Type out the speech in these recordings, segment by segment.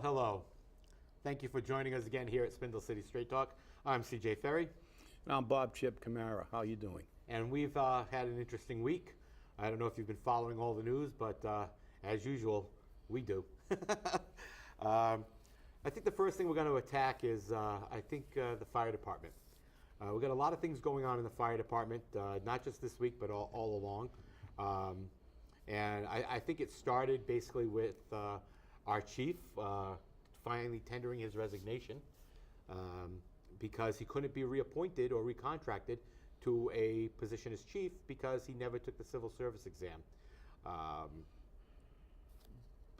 hello. Thank you for joining us again here at Spindle City Straight Talk. I'm CJ Ferry. And I'm Bob Chip Camara. How you doing? And we've had an interesting week. I don't know if you've been following all the news, but as usual, we do. I think the first thing we're going to attack is, the fire department. We've got a lot of things going on in the fire department, not just this week, but all along. And I think it started basically with our chief finally tendering his resignation because he couldn't be reappointed or recontracted to a position as chief because he never took the civil service exam.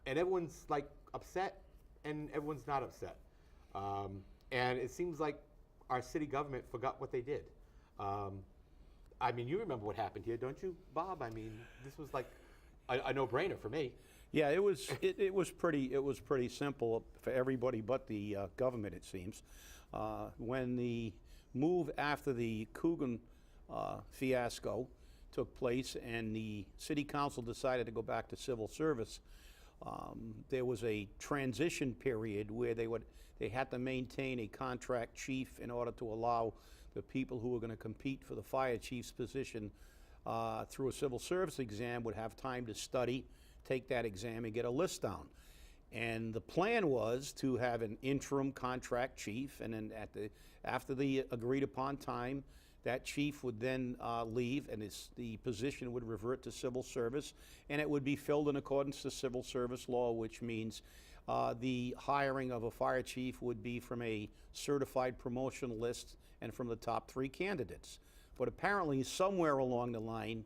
And everyone's like upset and everyone's not upset. And it seems like our city government forgot what they did. I mean, you remember what happened here, don't you, Bob? I mean, this was like a no-brainer for me. Yeah, it was pretty simple for everybody but the government, it seems. When the move after the Coogan fiasco took place and the city council decided to go back to civil service, there was a transition period where they had to maintain a contract chief in order to allow the people who were going to compete for the fire chief's position through a civil service exam would have time to study, take that exam, and get a list down. And the plan was to have an interim contract chief, and then after the agreed upon time, that chief would then leave, and the position would revert to civil service, and it would be filled in accordance to civil service law, which means the hiring of a fire chief would be from a certified promotion list and from the top 3 candidates. But apparently, somewhere along the line,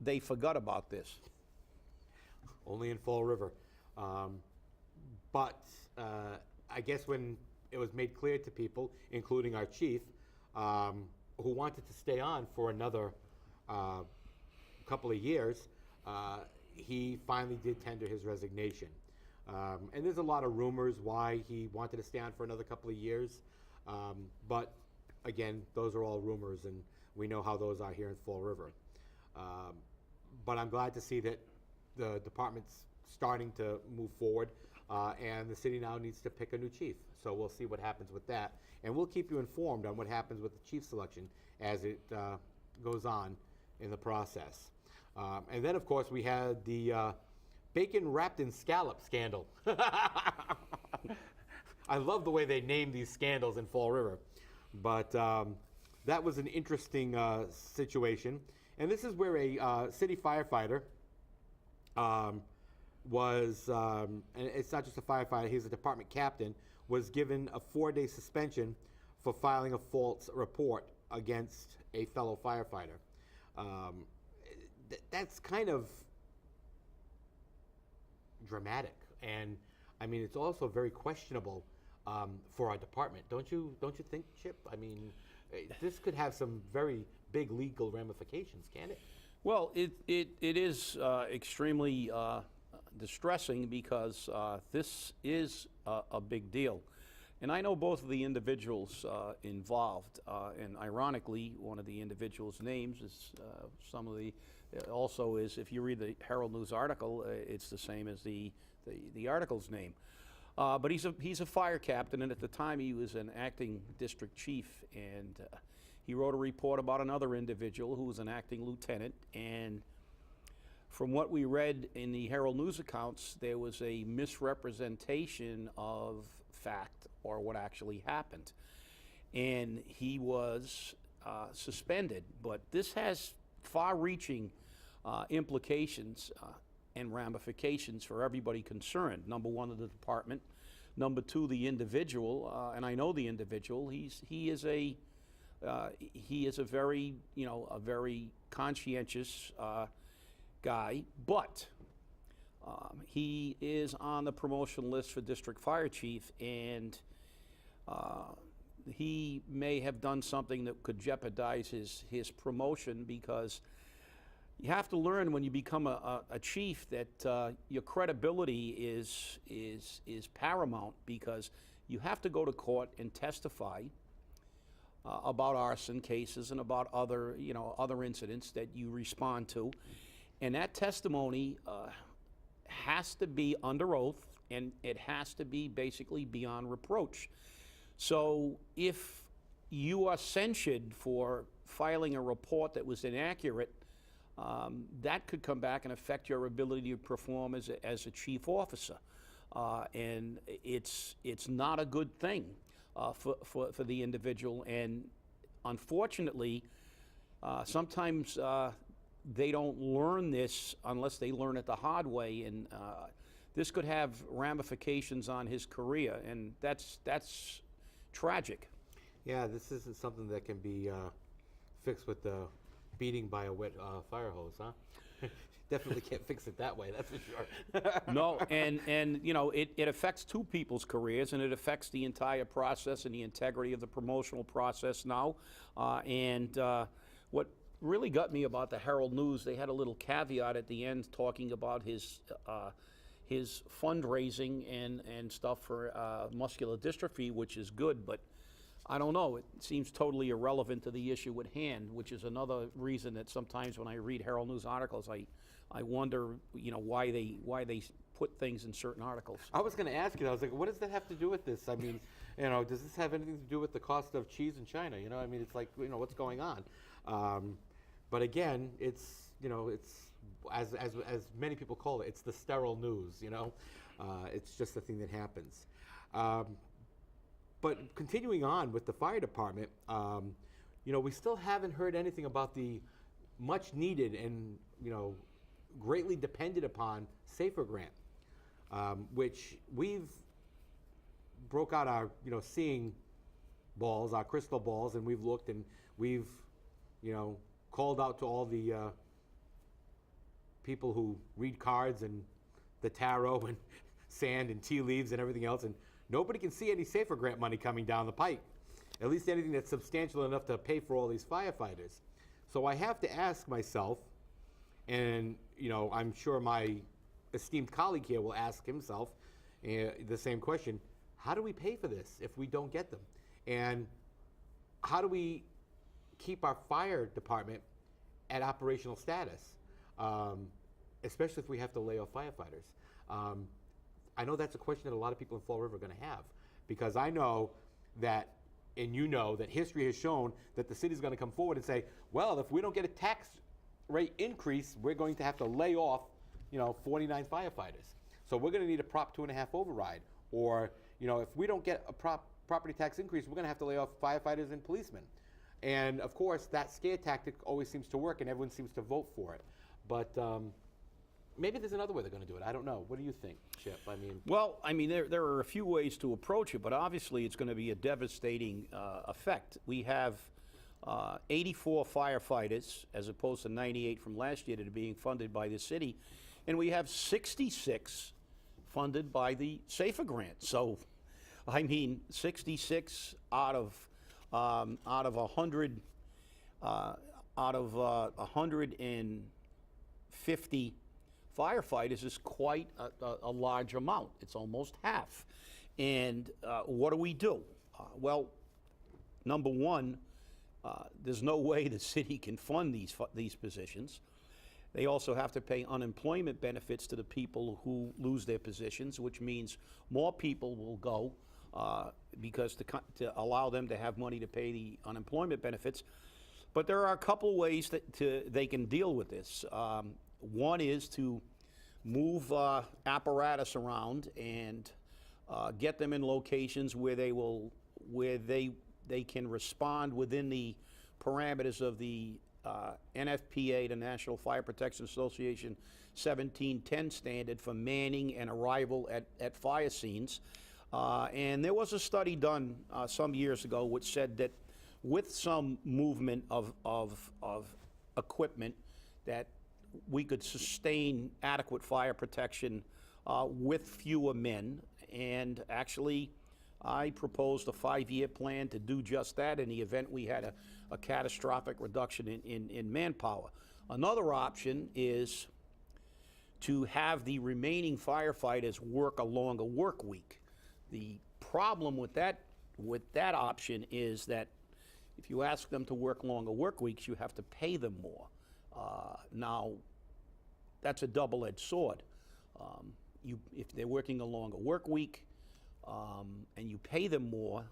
they forgot about this. Only in Fall River. But I guess when it was made clear to people, including our chief, who wanted to stay on for another couple of years, he finally did tender his resignation. And there's a lot of rumors why he wanted to stay on for another couple of years. But again, those are all rumors, and we know how those are here in Fall River. But I'm glad to see that the department's starting to move forward, and the city now needs to pick a new chief. So we'll see what happens with that. And we'll keep you informed on what happens with the chief selection as it goes on in the process. And then, of course, we had the Bacon wrapped in Scallop scandal. I love the way they name these scandals in Fall River. But that was an interesting situation. And this is where a city firefighter was, and it's not just a firefighter, he's a department captain, was given a 4-day suspension for filing a false report against a fellow firefighter. That's kind of dramatic, and I mean it's also very questionable for our department. Don't you think, Chip? I mean, this could have some very big legal ramifications, can't it? Well, it is extremely distressing because this is a big deal. And I know both of the individuals involved, and ironically, one of the individuals' names is also is, if you read the Herald News article, it's the same as the article's name. But he's a fire captain, and at the time he was an acting district chief, and he wrote a report about another individual who was an acting lieutenant, and from what we read in the Herald News accounts, there was a misrepresentation of fact or what actually happened. And he was suspended. But this has far-reaching implications and ramifications for everybody concerned. Number one, the department. Number two, the individual. And I know the individual. He is a very, a very conscientious guy, but he is on the promotion list for district fire chief, and he may have done something that could jeopardize his promotion, because you have to learn when you become a chief that your credibility is paramount, because you have to go to court and testify about arson cases and about other incidents that you respond to. And that testimony has to be under oath and it has to be basically beyond reproach. So if you are censured for filing a report that was inaccurate, that could come back and affect your ability to perform as a chief officer. And it's not a good thing for the individual. And unfortunately, sometimes they don't learn this unless they learn it the hard way. And this could have ramifications on his career, and that's tragic. Yeah, this isn't something that can be fixed with the beating by a wet fire hose, huh? Definitely can't fix it that way, that's for sure. No, and you know, it affects two people's careers, and it affects the entire process and the integrity of the promotional process now. What really got me about the Herald News, they had a little caveat at the end talking about his fundraising and stuff for muscular dystrophy, which is good, but I don't know, it seems totally irrelevant to the issue at hand, which is another reason that sometimes when I read Herald News articles, I wonder, you know, why they put things in certain articles. I was going to ask you, I was like, what does that have to do with this? I mean, you know, does this have anything to do with the cost of cheese in China? You know, I mean, it's like, you know, what's going on? But again, it's, you know, it's, as many people call it, it's the sterile news, you know? It's just a thing that happens. But continuing on with the fire department, you know, we still haven't heard anything about the much needed and, you know, greatly depended upon SAFER grant, which we've broke out our, you know, seeing balls, our crystal balls, and we've looked and we've, you know, called out to all the people who read cards and the tarot and sand and tea leaves and everything else, and nobody can see any SAFER grant money coming down the pike, at least anything that's substantial enough to pay for all these firefighters. So I have to ask myself, and you know, I'm sure my esteemed colleague here will ask himself the same question: how do we pay for this if we don't get them? And how do we keep our fire department at operational status, especially if we have to lay off firefighters? I know that's a question that a lot of people in Fall River are going to have, because I know that, and you know that history has shown that the city's going to come forward and say, well, if we don't get a tax rate increase, we're going to have to lay off, you know, 49 firefighters. So we're going to need a Prop 2.5 override. Or, you know, if we don't get a property tax increase, we're going to have to lay off firefighters and policemen. And of course, that scare tactic always seems to work, and everyone seems to vote for it. But maybe there's another way they're going to do it. I don't know. What do you think, Chip? I mean, well, I mean, there are a few ways to approach it, but obviously it's going to be a devastating effect. We have 84 firefighters, as opposed to 98 from last year, that are being funded by the city, and we have 66 funded by the SAFER grant. So, I mean, 66 out of 100 out of 150 firefighters is quite a large amount. It's almost half. And what do we do? Well, number one, there's no way the city can fund these positions. They also have to pay unemployment benefits to the people who lose their positions, which means more people will go because to allow them to have money to pay the unemployment benefits. But there are a couple ways that they can deal with this. One is to move apparatus around and get them in locations where they can respond within the parameters of the NFPA, the National Fire Protection Association 1710 standard for manning and arrival at fire scenes. And there was a study done some years ago which said that with some movement of equipment, that we could sustain adequate fire protection with fewer men. And actually, I proposed a 5-year plan to do just that in the event we had a catastrophic reduction in manpower. Another option is to have the remaining firefighters work a longer work week. The problem with that option is that if you ask them to work longer work weeks, you have to pay them more. Now, that's a double-edged sword. if they're working a longer work week, and you pay them more,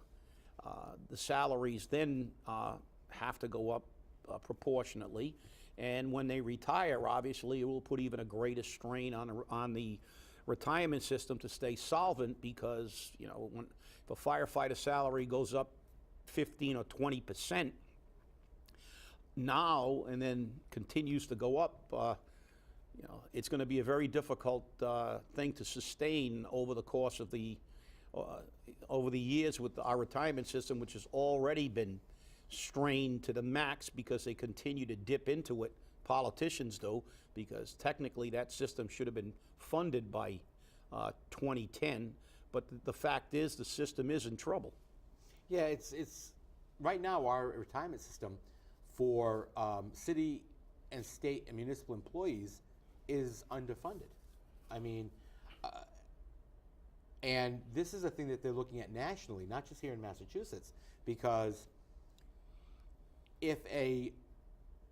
the salaries then have to go up proportionately. And when they retire, obviously, it will put even a greater strain on the retirement system to stay solvent, because, you know, if a firefighter salary goes up 15 or 20% now and then continues to go up, you know, it's going to be a very difficult thing to sustain over the course of over the years with our retirement system, which has already been strained to the max because they continue to dip into it. Politicians do, because technically that system should have been funded by 2010. But the fact is, the system is in trouble. Yeah, it's right now our retirement system for city and state and municipal employees is underfunded. I mean, and this is a thing that they're looking at nationally, not just here in Massachusetts, because if a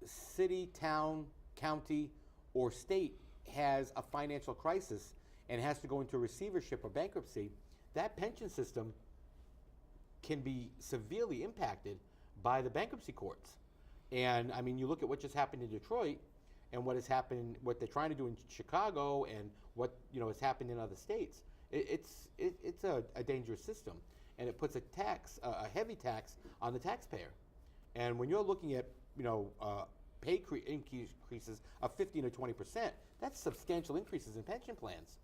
city, town, county, or state has a financial crisis and has to go into receivership or bankruptcy, that pension system can be severely impacted by the bankruptcy courts. And I mean, you look at what just happened in Detroit and what has happened, what they're trying to do in Chicago, and what, you know, has happened in other states. It's a dangerous system, and it puts a heavy tax on the taxpayer. And when you're looking at, you know, pay increases of 15 or 20%, that's substantial increases in pension plans.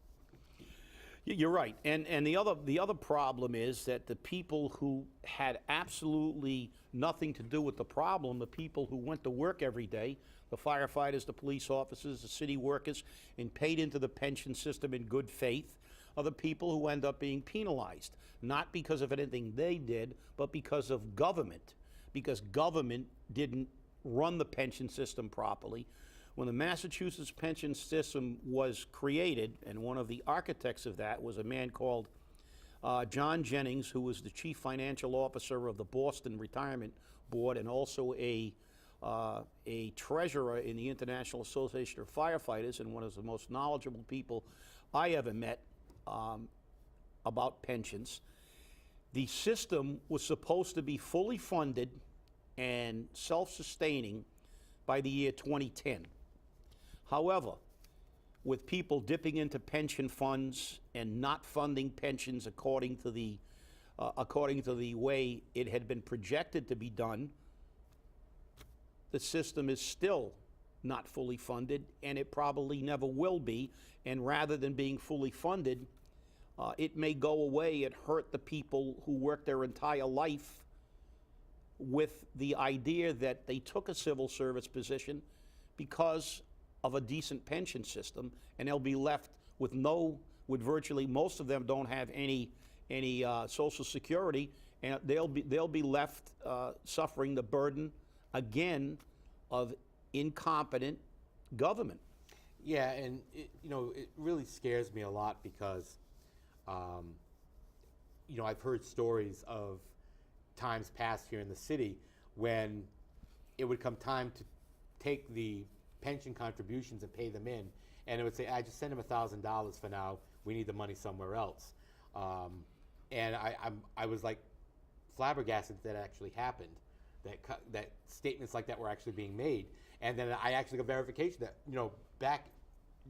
You're right, and the other problem is that the people who had absolutely nothing to do with the problem, the people who went to work every day, the firefighters, the police officers, the city workers, and paid into the pension system in good faith, are the people who end up being penalized, not because of anything they did, but because of government, because government didn't run the pension system properly. When the Massachusetts pension system was created, and one of the architects of that was a man called John Jennings, who was the chief financial officer of the Boston Retirement Board and also a treasurer in the International Association of Firefighters, and one of the most knowledgeable people I ever met about pensions. The system was supposed to be fully funded and self-sustaining by the year 2010. However, with people dipping into pension funds and not funding pensions according to the way it had been projected to be done, the system is still not fully funded, and it probably never will be. And rather than being fully funded, it may go away and hurt the people who work their entire life with the idea that they took a civil service position because of a decent pension system, and they'll be left with virtually, most of them don't have any Social Security, and they'll be left suffering the burden again of incompetent government. Yeah, and it really scares me a lot because, I've heard stories of times past here in the city when it would come time to take the pension contributions and pay them in, and it would say, I just send them $1,000 for now. We need the money somewhere else. And I was like flabbergasted that actually happened, that statements like that were actually being made. And then I actually got verification that, back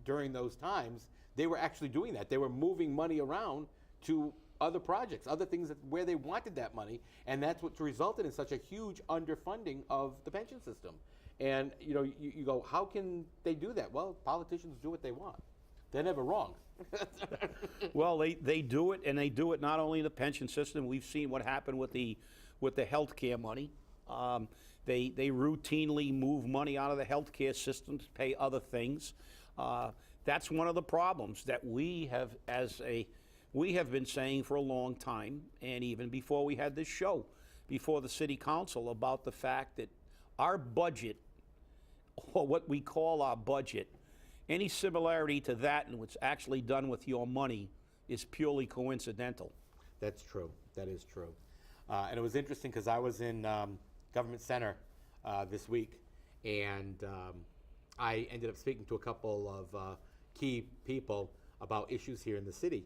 during those times, they were actually doing that. They were moving money around to other projects, other things where they wanted that money, and that's what resulted in such a huge underfunding of the pension system. And you go, how can they do that? Well, politicians do what they want. They're never wrong. Well, they do it, and they do it not only in the pension system. We've seen what happened with the health care money. They routinely move money out of the health care system to pay other things. That's one of the problems that we have been saying for a long time, and even before we had this show, before the city council, about the fact that our budget, or what we call our budget, any similarity to that and what's actually done with your money is purely coincidental. That's true. That is true. And it was interesting because I was in Government Center this week, and I ended up speaking to a couple of key people about issues here in the city.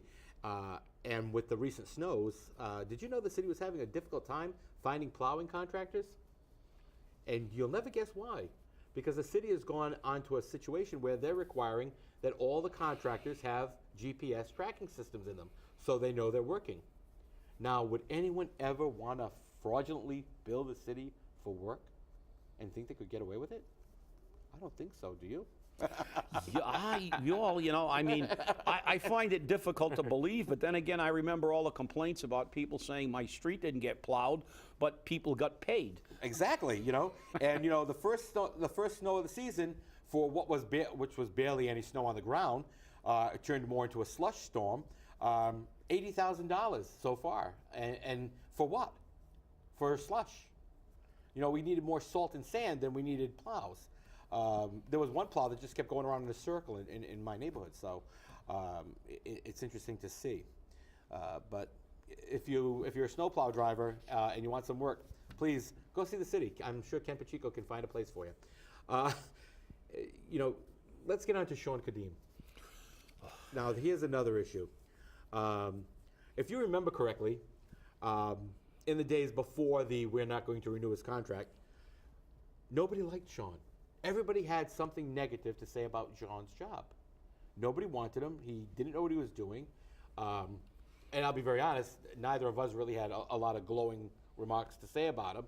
And with the recent snows, did you know the city was having a difficult time finding plowing contractors? And you'll never guess why. Because the city has gone onto a situation where they're requiring that all the contractors have GPS tracking systems in them, so they know they're working. Now, would anyone ever want to fraudulently bill the city for work and think they could get away with it? I don't think so, do you? I find it difficult to believe, but then again, I remember all the complaints about people saying my street didn't get plowed, but people got paid. Exactly, and the first snow of the season for which was barely any snow on the ground, it turned more into a slush storm. $80,000 so far, and for what? For slush. We needed more salt and sand than we needed plows. There was one plow that just kept going around in a circle in my neighborhood, so it's interesting to see. But if you're a snowplow driver and you want some work, please go see the city. I'm sure Ken Pacheco can find a place for you. Let's get on to Shawn Cadime. Now, here's another issue. If you remember correctly, in the days before we're not going to renew his contract, nobody liked Shawn. Everybody had something negative to say about Shawn's job. Nobody wanted him. He didn't know what he was doing. And I'll be very honest, neither of us really had a lot of glowing remarks to say about him.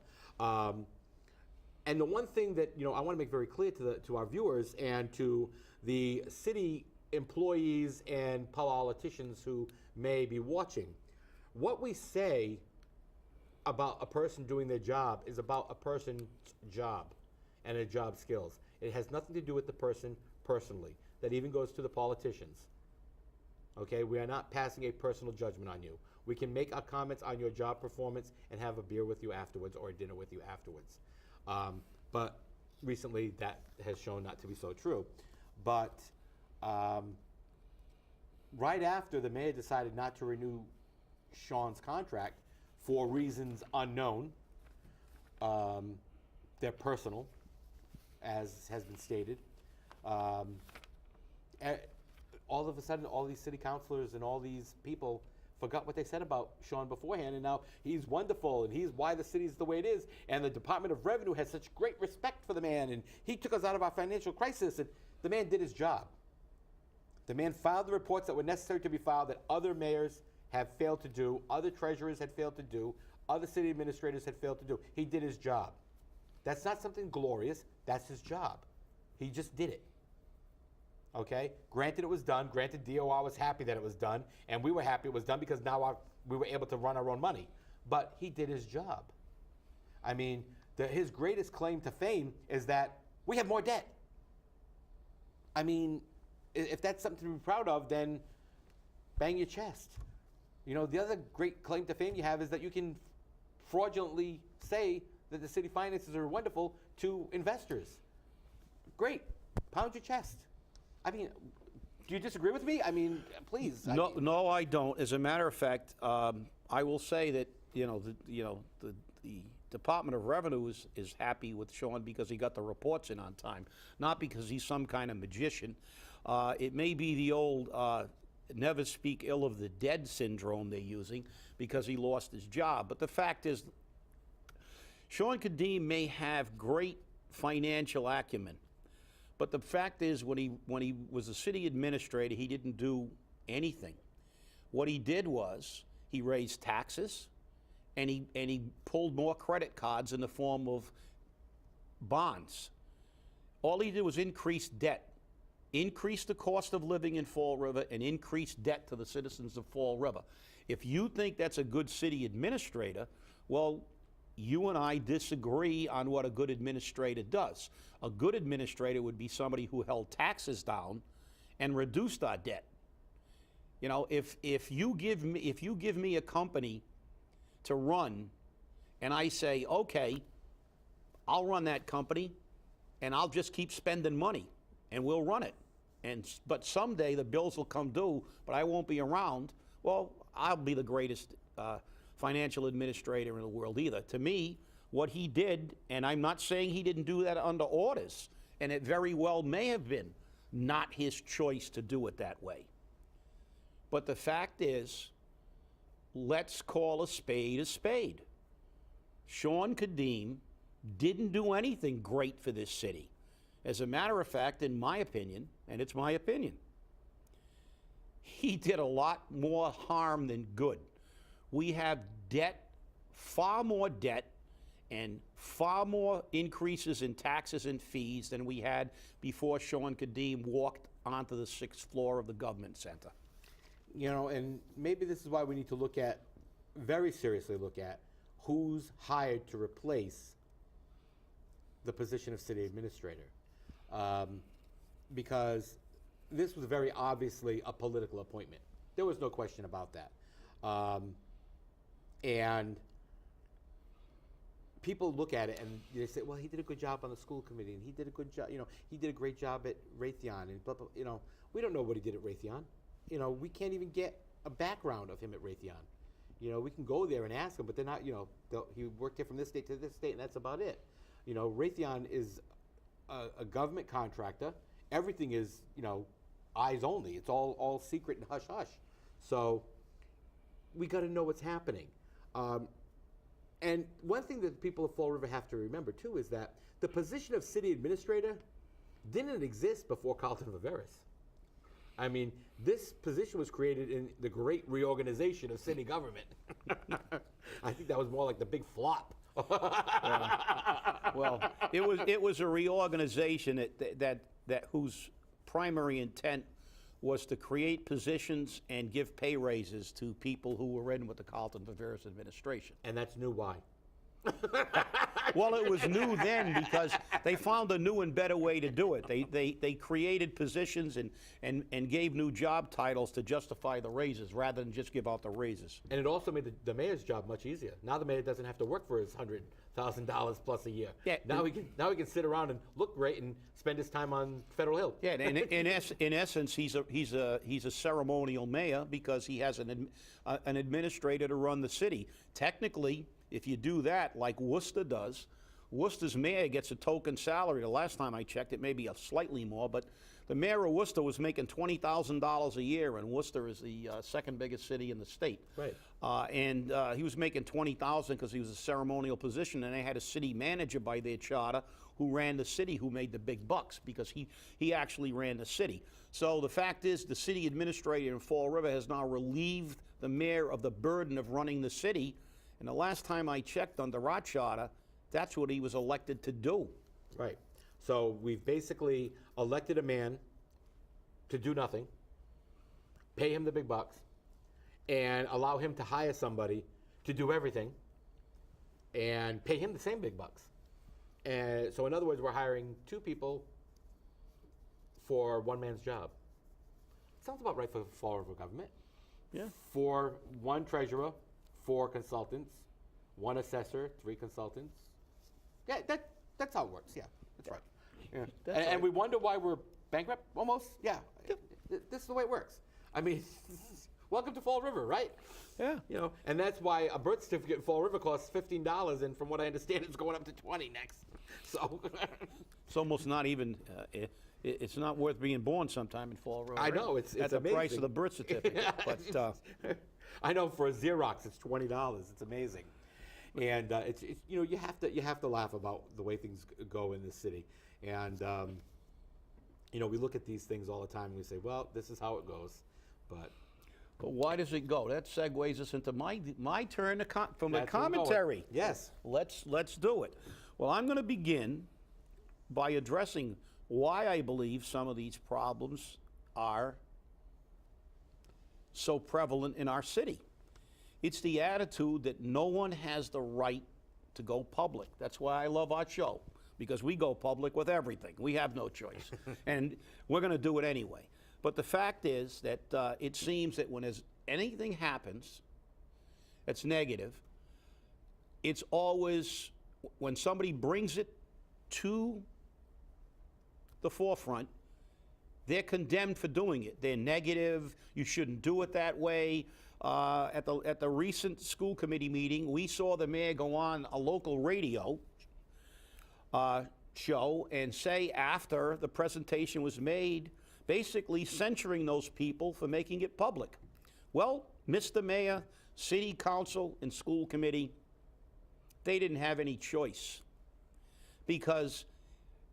And the one thing that I want to make very clear to our viewers and to the city employees and politicians who may be watching, what we say about a person doing their job is about a person's job and their job skills. It has nothing to do with the person personally. That even goes to the politicians. Okay, we are not passing a personal judgment on you. We can make our comments on your job performance and have a beer with you afterwards or a dinner with you afterwards. But recently that has shown not to be so true. But right after the mayor decided not to renew Shawn's contract for reasons unknown, they're personal, as has been stated, all of a sudden, all these city councilors and all these people forgot what they said about Shawn beforehand, and now he's wonderful, and he's why the city's the way it is, and the Department of Revenue has such great respect for the man, and he took us out of our financial crisis, and the man did his job. The man filed the reports that were necessary to be filed that other mayors have failed to do, other treasurers had failed to do, other city administrators had failed to do. He did his job. That's not something glorious, that's his job. He just did it. Okay? Granted it was done, granted DOR was happy that it was done, and we were happy it was done because now we were able to run our own money. But he did his job. I mean, his greatest claim to fame is that we have more debt. I mean, if that's something to be proud of, then bang your chest. The other great claim to fame you have is that you can fraudulently say that the city finances are wonderful to investors. Great. Pound your chest. I mean, do you disagree with me? I mean, please. No, I don't. As a matter of fact, I will say that the Department of Revenue is happy with Shawn because he got the reports in on time, not because he's some kind of magician. It may be the old never speak ill of the dead syndrome they're using because he lost his job. But the fact is, Shawn Cadime may have great financial acumen, but the fact is, when he was a city administrator, he didn't do anything. What he did was he raised taxes, and he pulled more credit cards in the form of bonds. All he did was increase debt, increase the cost of living in Fall River, and increase debt to the citizens of Fall River. If you think that's a good city administrator, well, you and I disagree on what a good administrator does. A good administrator would be somebody who held taxes down and reduced our debt. If you give me a company to run, and I say, okay, I'll run that company, and I'll just keep spending money, and we'll run it. But someday the bills will come due, but I won't be around. Well, I'll be the greatest financial administrator in the world either. To me, what he did, and I'm not saying he didn't do that under orders, and it very well may have been not his choice to do it that way. But the fact is, let's call a spade a spade. Shawn Cadime didn't do anything great for this city. As a matter of fact, in my opinion, and it's my opinion, he did a lot more harm than good. We have debt, far more debt, and far more increases in taxes and fees than we had before Shawn Cadime walked onto the 6th floor of the government center. You know, and maybe this is why we need to look at, very seriously look at, who's hired to replace the position of city administrator. Because this was very obviously a political appointment. There was no question about that. And people look at it and they say, well, he did a good job on the school committee, and he did a good job, you know, he did a great job at Raytheon, and blah, blah, you know. We don't know what he did at Raytheon. You know, we can't even get a background of him at Raytheon. You know, we can go there and ask him, but they're not, you know, he worked here from this state to this state, and that's about it. You know, Raytheon is a government contractor. Everything is, you know, eyes only. It's all secret and hush hush. So we got to know what's happening. And one thing that people of Fall River have to remember too is that the position of city administrator didn't exist before Carlton Viveris. I mean, this position was created in the great reorganization of city government. I think that was more like the big flop. Well, it was a reorganization that whose primary intent was to create positions and give pay raises to people who were in with the Carlton Viveris administration. And that's new why. Well, it was new then because they found a new and better way to do it. They created positions and gave new job titles to justify the raises rather than just give out the raises. And it also made the mayor's job much easier. Now the mayor doesn't have to work for his $100,000 plus a year. Yeah. Now he can sit around and look great and spend his time on Federal Hill. Yeah, and in essence, he's a ceremonial mayor because he has an administrator to run the city. Technically, if you do that like Worcester does, Worcester's mayor gets a token salary. The last time I checked, it may be slightly more, but the mayor of Worcester was making $20,000 a year, and Worcester is the second biggest city in the state. Right. And he was making $20,000 because he was a ceremonial position, and they had a city manager by their charter who ran the city, who made the big bucks because he actually ran the city. So the fact is, the city administrator in Fall River has now relieved the mayor of the burden of running the city. And the last time I checked under our charter, that's what he was elected to do. Right. So we've basically elected a man to do nothing, pay him the big bucks, and allow him to hire somebody to do everything and pay him the same big bucks. And so in other words, we're hiring two people for one man's job. Sounds about right for Fall River government. Yeah. For one treasurer, 4 consultants, 1 assessor, 3 consultants. Yeah, that's how it works. Yeah, that's right. Yeah. And we wonder why we're bankrupt almost. Yeah, this is the way it works. I mean, welcome to Fall River, right? Yeah. You know, and that's why a birth certificate in Fall River costs $15, and from what I understand, it's going up to $20 next. So It's almost not even. It's not worth being born sometime in Fall River. I know it's at the amazing. price of the birth certificate. But I know for a Xerox it's $20. It's amazing, and it's you know you have to laugh about the way things go in this city, and you know we look at these things all the time and we say, well, this is how it goes, but why does it go? That segues us into my turn to from the that's where we're going. commentary. Yes. Let's do it. Well, I'm going to begin by addressing why I believe some of these problems are so prevalent in our city. It's the attitude that no one has the right to go public. That's why I love our show, because we go public with everything. We have no choice. And we're going to do it anyway. But the fact is that it seems that when anything happens that's negative, it's always when somebody brings it to the forefront, they're condemned for doing it. They're negative. You shouldn't do it that way. At the recent school committee meeting, we saw the mayor go on a local radio show and say after the presentation was made, basically censuring those people for making it public. Well, Mr. Mayor, City Council, and School Committee, they didn't have any choice, because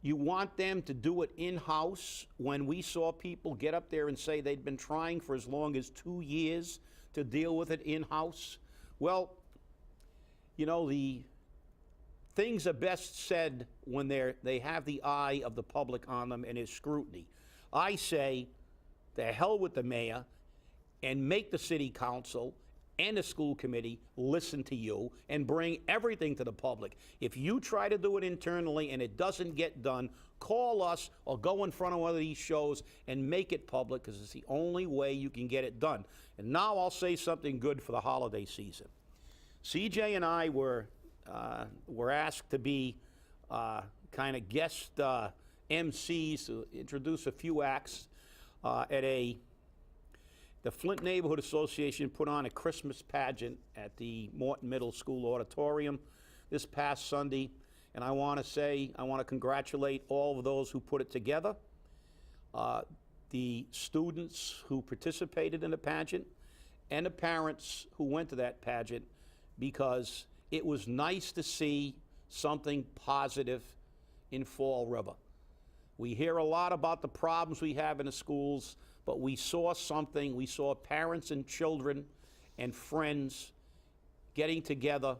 you want them to do it in-house when we saw people get up there and say they'd been trying for as long as 2 years to deal with it in-house. Well, you know, the things are best said when they have the eye of the public on them and there's scrutiny. I say, the hell with the mayor, and make the city council and the school committee listen to you and bring everything to the public. If you try to do it internally and it doesn't get done, call us or go in front of one of these shows and make it public, because it's the only way you can get it done. And now I'll say something good for the holiday season. CJ and I were asked to be kind of guest MCs to introduce a few acts at the Flint Neighborhood Association put on a Christmas pageant at the Morton Middle School auditorium this past Sunday. And I want to congratulate all of those who put it together, the students who participated in the pageant, and the parents who went to that pageant, because it was nice to see something positive in Fall River. We hear a lot about the problems we have in the schools, but we saw something. We saw parents and children and friends getting together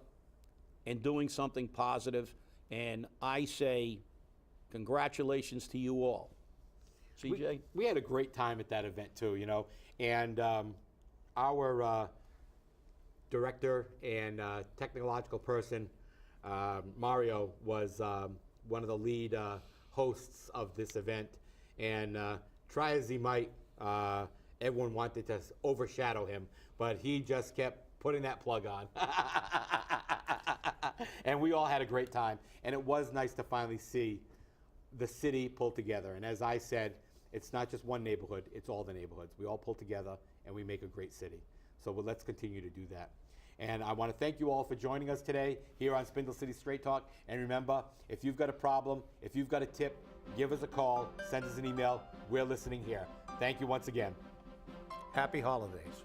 and doing something positive. And I say congratulations to you all. CJ? We had a great time at that event too, you know, and our director and technological person, Mario, was one of the lead hosts of this event, and try as he might, everyone wanted to overshadow him, but he just kept putting that plug on. And we all had a great time, and it was nice to finally see the city pull together. And as I said, it's not just one neighborhood, it's all the neighborhoods. We all pull together and we make a great city. So let's continue to do that. And I want to thank you all for joining us today here on Spindle City Straight Talk. And remember, if you've got a problem, if you've got a tip, give us a call, send us an email. We're listening here. Thank you once again. Happy holidays.